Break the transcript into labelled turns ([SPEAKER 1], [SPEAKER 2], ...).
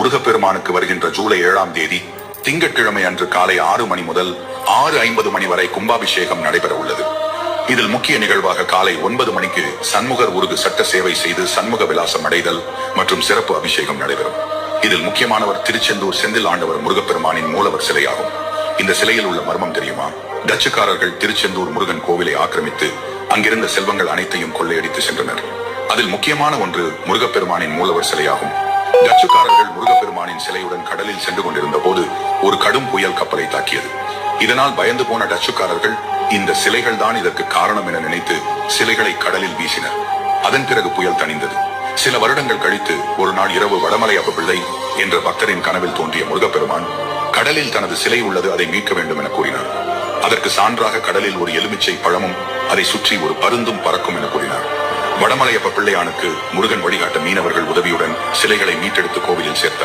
[SPEAKER 1] முருகப்பெருமானுக்கு வருகின்ற ஜூலை 7ஆம் தேதி திங்கட்கிழமை அன்று காலை 6 மணி முதல் 6:50 மணி வரை கும்பாபிஷேகம் நடைபெற உள்ளது. இதில் முக்கிய நிகழ்வாக காலை 9 மணிக்கு சண்முகர் உருது சட்ட சேவை செய்து சண்முக விலாசம் அடைதல் மற்றும் சிறப்பு அபிஷேகம் நடைபெறும். இதில் முக்கியமானவர் திருச்செந்தூர் செந்தில் ஆண்டவர் முருகப்பெருமானின் மூலவர் சிலையாகும். இந்த சிலையில் உள்ள மர்மம் தெரியுமா? டச்சுக்காரர்கள் திருச்செந்தூர் முருகன் கோவிலை ஆக்கிரமித்து அங்கிருந்த செல்வங்கள் அனைத்தையும் கொள்ளையடித்து சென்றனர். அதில் முக்கியமான ஒன்று முருகப்பெருமானின் மூலவர் சிலையாகும். டச்சுக்காரர்கள் முருகப்பெருமானின் சிலையுடன் கடலில் சென்று கொண்டிருந்த போது ஒரு கடும் புயல் கப்பலை தாக்கியது. இதனால் பயந்து போன டச்சுக்காரர்கள் இந்த சிலைகள் தான் இதற்கு காரணம் என நினைத்து சிலைகளை கடலில் வீசினர். அதன் பிறகு புயல் தணிந்தது. சில வருடங்கள் கழித்து ஒரு நாள் இரவு வடமலை அப்ப பிள்ளை என்ற பக்தரின் கனவில் தோன்றிய முருகப்பெருமான் கடலில் தனது சிலை உள்ளது, அதை மீட்க வேண்டும் என கூறினார். அதற்கு சான்றாக கடலில் ஒரு எலுமிச்சை பழமும் அதை சுற்றி ஒரு பருந்தும் பறக்கும் என கூறினார். வடமலையப்ப பிள்ளையானுக்கு முருகன் வழிகாட்ட மீனவர்கள் உதவியுடன் சிலைகளை மீட்டெடுத்து கோவிலில் சேர்த்தார்.